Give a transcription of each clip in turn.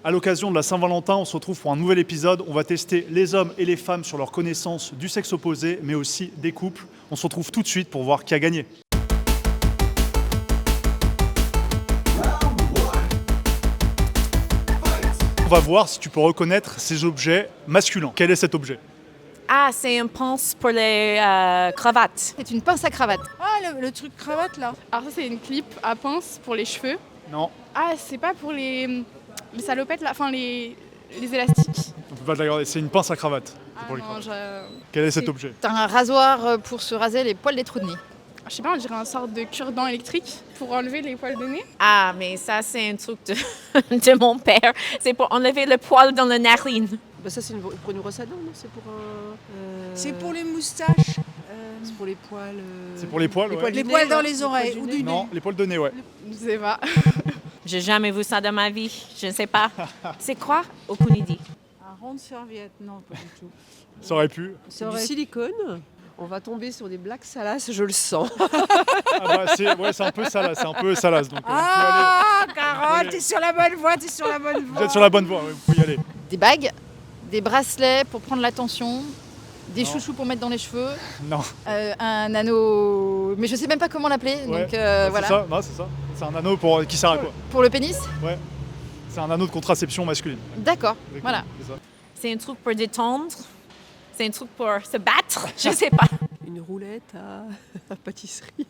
À l'occasion de la Saint-Valentin, on se retrouve pour un nouvel épisode. On va tester les hommes et les femmes sur leur connaissance du sexe opposé, mais aussi des couples. On se retrouve tout de suite pour voir qui a gagné. On va voir si tu peux reconnaître ces objets masculins. Quel est cet objet? Ah, c'est une pince pour les cravates. C'est une pince à cravate. Ah, le truc cravate là. Alors ça c'est une clip à pince pour les cheveux. Non, Ah, c'est pas pour les salopettes là, enfin les élastiques. on peut pas te la regarder. C'est une pince à cravate. C'est Ah pour les non, cravates. Quel est cet c'est- objet? T'as un rasoir pour se raser les poils des trous de nez. je sais pas, on dirait un sorte de cure-dent électrique pour enlever les poils de nez. Ah, mais ça, c'est un truc de, de mon père. C'est pour enlever le poil dans la narine. Bah ça c'est pour une brosse à dents, non? C'est pour un... C'est pour les moustaches, C'est pour les poils... C'est pour les poils, ouais. les du poils nez, dans non? les Les oreilles poils ou du du nez. Non, les poils de nez, ouais. Je sais pas. J'ai jamais vu ça dans ma vie. Je ne sais pas. C'est quoi? Aucune idée. Un rond de serviette, non, pas du tout. Ça aurait pu. C'est du silicone. On va tomber sur des blagues salaces, je le sens. Ah bah, c'est un peu salace, donc vous Ah, pouvez y Carole, aller. t'es sur la bonne voie, t'es sur la bonne Vous voie. êtes sur la bonne voie, ouais, vous pouvez y aller. Des bagues, des bracelets pour prendre l'attention, des Non. chouchous pour mettre dans les cheveux, Non, un anneau... Mais je sais même pas comment l'appeler, ouais. donc Bah, voilà. c'est ça, non, c'est ça. C'est un anneau pour qui sert à quoi? Pour le pénis. C'est un anneau de contraception masculine. D'accord, Exactement, voilà. c'est ça. C'est un truc pour détendre. C'est un truc pour se battre. Je sais pas. Une roulette à pâtisserie.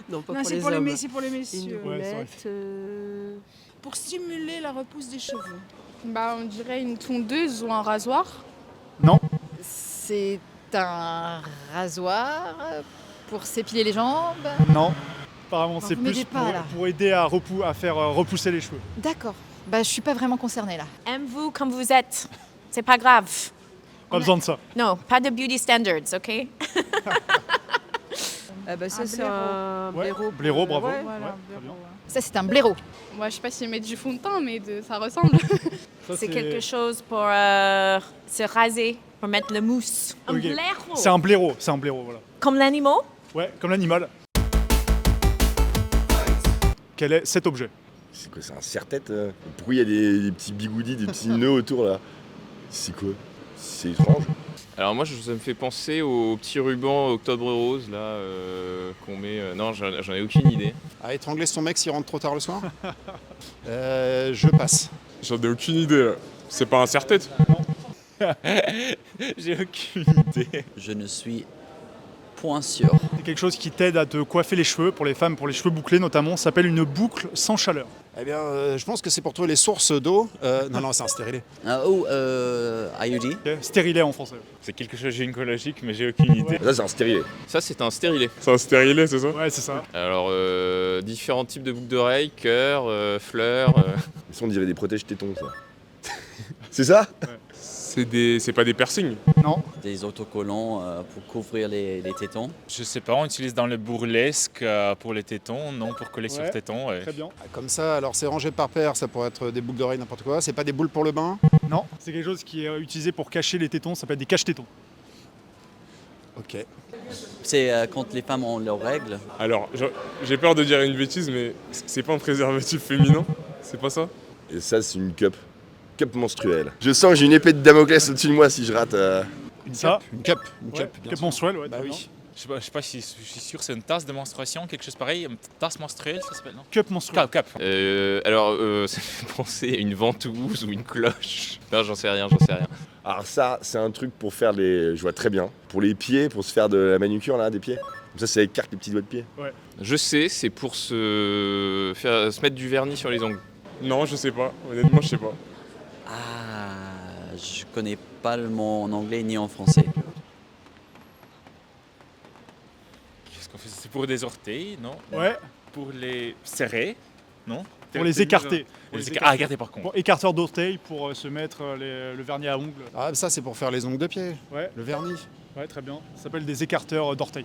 Non, pas Non, pour c'est les pour, hommes. les, c'est pour les Une messieurs. Ouais, c'est vrai. roulette... Pour stimuler la repousse des cheveux. Bah on dirait une tondeuse ou un rasoir. Non, C'est un rasoir pour s'épiler les jambes. non. Apparemment, c'est vous plus m'aidez pas, là. pour aider à faire repousser les cheveux. D'accord. Bah je suis pas vraiment concernée là. Aime-vous comme vous êtes. C'est pas grave. Pas besoin de ça. Non, pas de beauty standards, OK? Ah bah ça Un c'est blaireau. un Ouais, blaireau. blaireau, bravo. Ouais. Voilà, Ouais, un très bien. blaireau, ouais. Ça c'est un blaireau. Moi je sais pas s'ils mettent du fond de teint, mais ça ressemble. Ça, C'est quelque chose pour se raser, pour mettre le mousse. Un Ok. blaireau. C'est un blaireau, voilà. Comme l'animal? Ouais, comme l'animal. Quel est cet objet? C'est quoi, c'est un serre-tête Pourquoi il y a des petits bigoudis, des petits nœuds autour là? C'est quoi? C'est étrange. Alors moi, ça me fait penser au petit ruban Octobre Rose là qu'on met. Non, j'en ai aucune idée. À étrangler son mec s'il rentre trop tard le soir. Je passe. J'en ai aucune idée là. C'est pas un serre-tête? J'ai aucune idée. Je ne suis point sûr. C'est quelque chose qui t'aide à te coiffer les cheveux, pour les femmes, pour les cheveux bouclés notamment. Ça s'appelle une boucle sans chaleur. Eh bien, je pense que c'est pour trouver les sources d'eau. Non, c'est un stérilet. IUD. Ok, stérilet en français. C'est quelque chose de gynécologique, mais j'ai aucune idée. Ça, c'est un stérilet. Ça, c'est un stérilet. C'est un stérilet, c'est ça? Ouais, c'est ça. Alors, différents types de boucles d'oreilles, cœur, fleurs. Ça, on dirait des protège-tétons, ça. C'est ça? C'est pas des piercings? Non. Des autocollants pour couvrir les tétons. Je sais pas, on utilise dans le burlesque pour les tétons, non pour coller sur Ouais. tétons. Ouais. Très bien. Comme ça, alors c'est rangé par paire, ça pourrait être des boucles d'oreilles, n'importe quoi. C'est pas des boules pour le bain. Non, c'est quelque chose qui est utilisé pour cacher les tétons. Ça s'appelle des cache-tétons. Ok. C'est quand les femmes ont leurs règles. Alors, j'ai peur de dire une bêtise, mais c'est pas un préservatif féminin? C'est pas ça? Et ça, c'est une cup. Cup menstruelle. Je sens que j'ai une épée de Damoclès au-dessus de moi si je rate. Ça, Une cup. Une ouais, cup, bien cup sûr. menstruelle, ouais. Bah très oui. bien. Je sais pas si je suis sûr, c'est une tasse de menstruation, quelque chose pareil, une tasse menstruelle, ça s'appelle, non? Cup menstruelle. Cap. Alors, ça me fait penser à une ventouse ou une cloche. Non, j'en sais rien. Alors ça, c'est un truc pour faire les... Je vois très bien. Pour les pieds, pour se faire de la manucure là, des pieds. Comme ça écarte les petits doigts de pied. Je sais, c'est pour se mettre du vernis sur les ongles. Non, je sais pas. Honnêtement, je sais pas. Ah, je connais pas le mot en anglais ni en français. Qu'est-ce qu'on fait? C'est pour des orteils, non? Ouais, Pour les serrer, non? pour les écarter. Pour les écarter. Ah, écarter par contre. Bon, écarteur d'orteil pour se mettre le vernis à ongles. Ah, ça, c'est pour faire les ongles de pied. Ouais, Le vernis. ouais, très bien. Ça s'appelle des écarteurs d'orteil.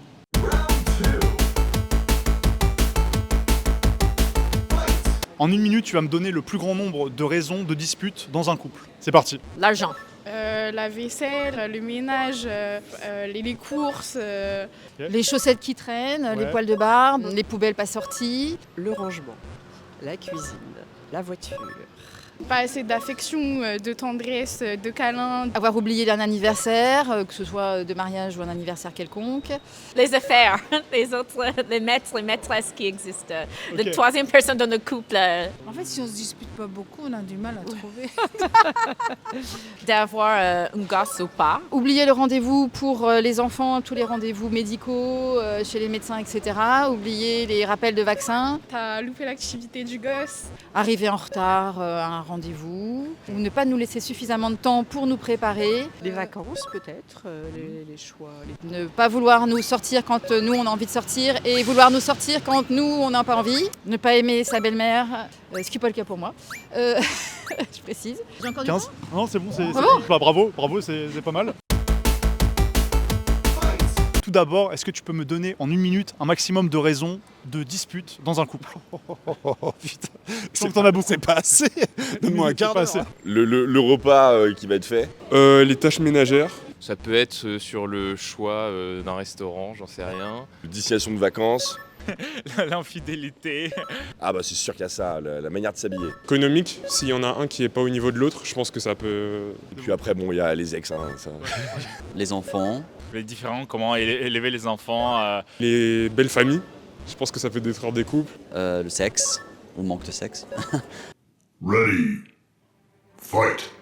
En une minute, tu vas me donner le plus grand nombre de raisons de dispute dans un couple. C'est parti. L'argent. La vaisselle, le ménage, les courses. Les chaussettes qui traînent, les Ouais. poils de barbe, les poubelles pas sorties. Le rangement, la cuisine, La voiture. Pas assez d'affection, de tendresse, de câlins. Avoir oublié un anniversaire, que ce soit de mariage ou un anniversaire quelconque. Les affaires, les autres, les maîtres, les maîtresses qui existent. Ok. La troisième personne dans le couple. En fait, si on se dispute pas beaucoup, on a du mal à trouver. D'avoir un gosse ou pas. Oublier le rendez-vous pour les enfants, tous les rendez-vous médicaux, chez les médecins, etc. Oublier les rappels de vaccins. T'as loupé l'activité du gosse. Arriver en retard à un rendez-vous. Ou ne pas nous laisser suffisamment de temps pour nous préparer. Les vacances peut-être, les choix. Ne pas vouloir nous sortir quand nous on a envie de sortir et vouloir nous sortir quand nous on n'a pas envie. Ne pas aimer sa belle-mère, ce qui n'est pas le cas pour moi. Je précise. J'ai encore du 15. temps Non, c'est bon, c'est Bravo. bon. Bah, bravo, c'est pas mal. Tout d'abord, est-ce que tu peux me donner en 1 minute un maximum de raisons de dispute dans un couple? Oh putain, Donc t'en as beaucoup. c'est pas assez. Donne-moi un quart pas d'heure. assez. Le repas qui va être fait. Les tâches ménagères. Ça peut être sur le choix d'un restaurant, j'en sais rien. Destination de vacances. L'infidélité. Ah bah c'est sûr qu'il y a ça, la manière de s'habiller. Économique, s'il y en a un qui est pas au niveau de l'autre, je pense que ça peut... Et puis après, bon, il y a les ex. Hein, ça. Les enfants. Les différents, comment élever les enfants. Les belles familles, je pense que ça peut détruire des couples. Le sexe, ou le manque de sexe.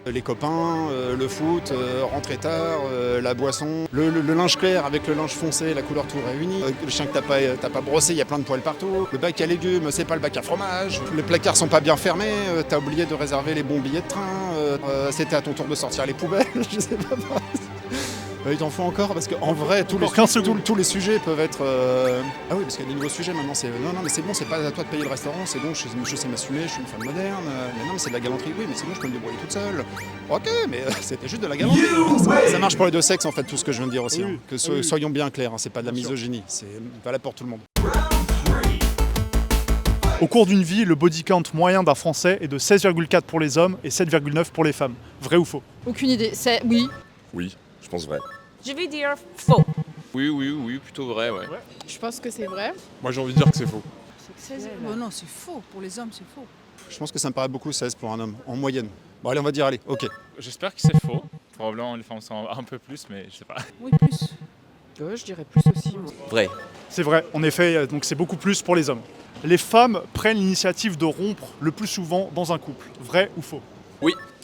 Les copains, le foot, rentrer tard, la boisson, le linge clair avec le linge foncé, la couleur tout réunie, le chien que t'as pas brossé, il y a plein de poils partout, le bac à légumes, c'est pas le bac à fromage, les placards sont pas bien fermés, t'as oublié de réserver les bons billets de train, c'était à ton tour de sortir les poubelles, je sais pas. Il t'en faut encore parce qu'en vrai, tous les sujets peuvent être. Ah oui, parce qu'il y a des nouveaux sujets maintenant. C'est non, mais c'est bon, c'est pas à toi de payer le restaurant, c'est bon, je sais m'assumer, je suis une femme moderne. Mais non, mais c'est de la galanterie, oui, mais c'est bon, je peux me débrouiller toute seule. Ok, mais c'était juste de la galanterie. Ça marche pour les deux sexes en fait, tout ce que je viens de dire aussi. Oui, hein. Que soyons bien clairs, hein, c'est pas de la misogynie, c'est valable pour tout le monde. Au cours d'une vie, le body count moyen d'un Français est de 16,4 pour les hommes et 7,9 pour les femmes. Vrai ou faux? Aucune idée. C'est oui. Oui, je pense vrai. Je vais dire faux. Oui, plutôt vrai, ouais. Je pense que c'est vrai. Moi j'ai envie de dire que c'est faux. Bon, non, c'est faux. Pour les hommes, c'est faux. Je pense que ça me paraît beaucoup 16 pour un homme, en moyenne. Bon, allez, on va dire, allez, ok. J'espère que c'est faux. Probablement les femmes sont un peu plus, mais je sais pas. Oui, plus. Ouais, je dirais plus aussi. Moi. Vrai. C'est vrai, en effet, donc c'est beaucoup plus pour les hommes. Les femmes prennent l'initiative de rompre le plus souvent dans un couple. Vrai ou faux?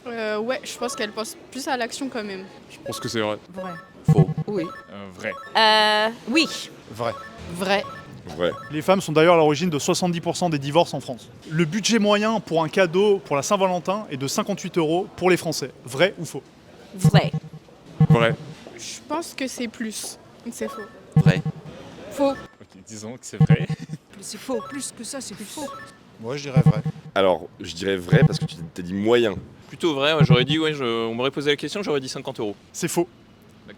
Ouais, je pense qu'elle pense plus à l'action quand même. Je pense que c'est vrai. Vrai. Faux. Oui. Vrai. Oui. Vrai. Vrai. Vrai. Les femmes sont d'ailleurs à l'origine de 70% des divorces en France. Le budget moyen pour un cadeau pour la Saint-Valentin est de 58 € pour les Français. Vrai ou faux? Vrai. Vrai. Je pense que c'est plus. Donc c'est faux. Vrai. Faux. Ok, disons que c'est vrai. C'est faux. Plus que ça, c'est faux. Moi, je dirais vrai. Alors, je dirais vrai parce que tu t'as dit moyen. Plutôt vrai, ouais, j'aurais dit, on m'aurait posé la question, j'aurais dit 50 €. C'est faux.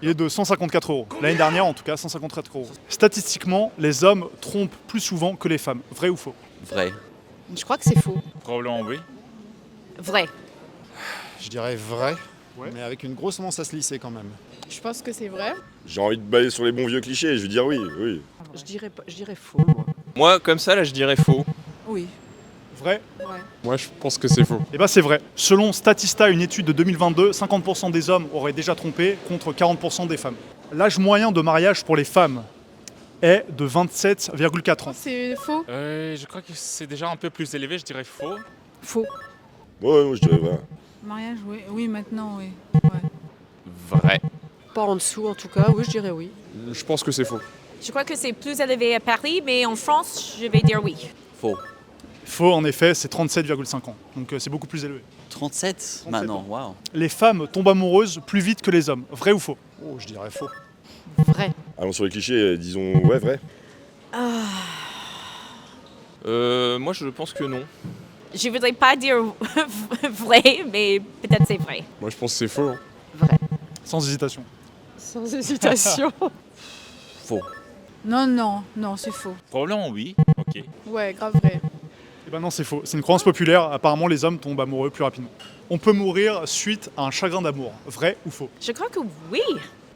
Il est de 154 €. L'année dernière, en tout cas, 154 €. Statistiquement, les hommes trompent plus souvent que les femmes. Vrai ou faux? Vrai. Je crois que c'est faux. Probablement oui. Vrai. Je dirais vrai, Ouais. mais avec une grosse tendance à se lisser quand même. Je pense que c'est vrai. J'ai envie de balayer sur les bons vieux clichés, je vais dire oui, oui. Je dirais faux, moi. Moi, comme ça, là, je dirais faux. Oui. Vrai? Vrai. Moi je pense que c'est faux. Eh ben c'est vrai. Selon Statista, une étude de 2022, 50% des hommes auraient déjà trompé contre 40% des femmes. L'âge moyen de mariage pour les femmes est de 27,4 ans. C'est faux. Je crois que c'est déjà un peu plus élevé, je dirais faux. Faux. Ouais, moi je dirais vrai. Mariage, oui. Oui, maintenant, oui. Vrai. Pas en dessous, en tout cas. Oui, je dirais oui. Je pense que c'est faux. Je crois que c'est plus élevé à Paris, mais en France, je vais dire oui. Faux. Faux, en effet, c'est 37,5 ans. Donc c'est beaucoup plus élevé. 37 maintenant, waouh. Les femmes tombent amoureuses plus vite que les hommes. Vrai ou faux? Oh, je dirais faux. Vrai. Allons sur les clichés, disons ouais, vrai. Moi, je pense que non. Je voudrais pas dire vrai, mais peut-être c'est vrai. Moi je pense que c'est faux. Hein. Vrai. Sans hésitation. Sans hésitation. Faux. Non, c'est faux. Probablement oui. Ok. Ouais, grave vrai. Eh ben non, c'est faux. C'est une croyance populaire. Apparemment, les hommes tombent amoureux plus rapidement. On peut mourir suite à un chagrin d'amour. Vrai ou faux? Je crois que oui.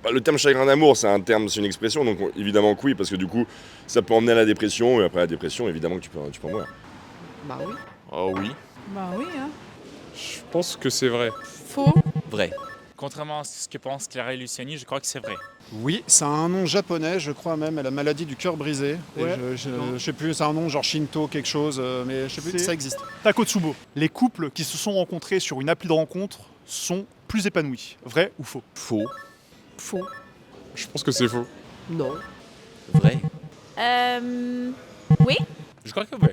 Bah, le terme chagrin d'amour, c'est un terme, c'est une expression, donc évidemment que oui, parce que du coup, ça peut emmener à la dépression, et après la dépression, évidemment que tu peux en mourir. Bah oui. Oh oui. Bah oui, hein. Je pense que c'est vrai. Faux. Vrai. Contrairement à ce que pense Clara et Luciani, je crois que c'est vrai. Oui, c'est un nom japonais, je crois même, la maladie du cœur brisé. Et Ouais. je sais plus, c'est un nom genre Shinto quelque chose, mais je sais plus que C'est- ça existe. Takotsubo. Les couples qui se sont rencontrés sur une appli de rencontre sont plus épanouis. Vrai ou faux? Faux. Faux. Je pense que c'est faux. Non. Vrai. Oui? Je crois que oui.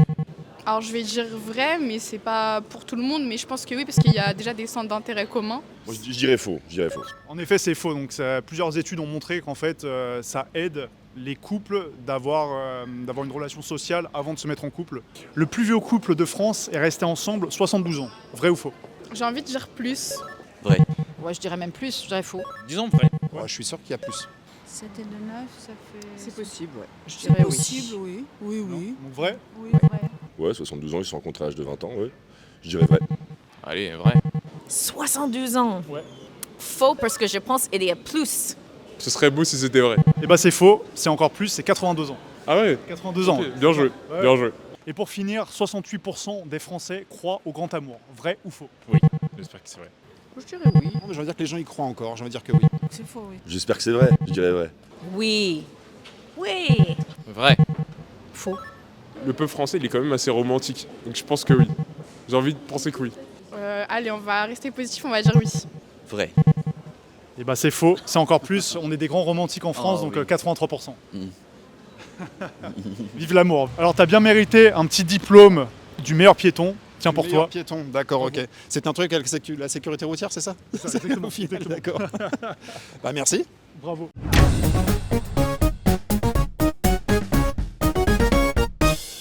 Alors je vais dire vrai, mais c'est pas pour tout le monde, mais je pense que oui, parce qu'il y a déjà des centres d'intérêt communs. Moi, je dirais faux. Je dirais faux. En effet, c'est faux. Donc, plusieurs études ont montré qu'en fait, ça aide les couples d'avoir une relation sociale avant de se mettre en couple. Le plus vieux couple de France est resté ensemble 72 ans. Vrai ou faux? J'ai envie de dire plus. Vrai. Ouais, je dirais même plus, je dirais faux. Disons vrai. Ouais, je suis sûr qu'il y a plus. 7 et 2, 9, ça fait... C'est possible, ouais. Je C'est dirais oui. possible, oui. Oui, oui. Donc vrai? Oui, vrai. Ouais, 72 ans, ils se sont rencontrés à l'âge de 20 ans, ouais. Je dirais vrai. Allez, vrai. 72 ans. Ouais. Faux parce que je pense qu'il y a plus. Ce serait beau si c'était vrai. Eh ben c'est faux, c'est encore plus, c'est 82 ans. Ah ouais. 82 ans. Ok, bien joué. Ouais. Bien joué. Et pour finir, 68% des Français croient au grand amour. Vrai ou faux? Oui, j'espère que c'est vrai. Je dirais oui. Non, mais je veux dire que les gens y croient encore, je veux dire que oui. C'est faux, oui. J'espère que c'est vrai. Je dirais vrai. Oui. Oui. Vrai. Faux. Le peuple français, il est quand même assez romantique. Donc je pense que oui. J'ai envie de penser que oui. Allez, on va rester positif, on va dire oui. Vrai. Eh ben c'est faux, c'est encore plus. On est des grands romantiques en France, Oh, donc oui. 83%. Mm. Vive l'amour. Alors t'as bien mérité un petit diplôme du meilleur piéton. Tiens pour Meilleur toi. piéton, d'accord, ok. C'est un truc avec la sécurité routière, c'est ça? C'est ça, exactement, Au final, exactement. d'accord. Bah merci. Bravo.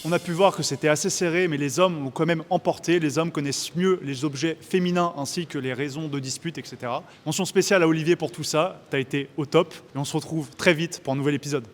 On a pu voir que c'était assez serré, mais les hommes l'ont quand même emporté. Les hommes connaissent mieux les objets féminins ainsi que les raisons de dispute, etc. Mention spéciale à Olivier pour tout ça. T'as été au top. Et on se retrouve très vite pour un nouvel épisode.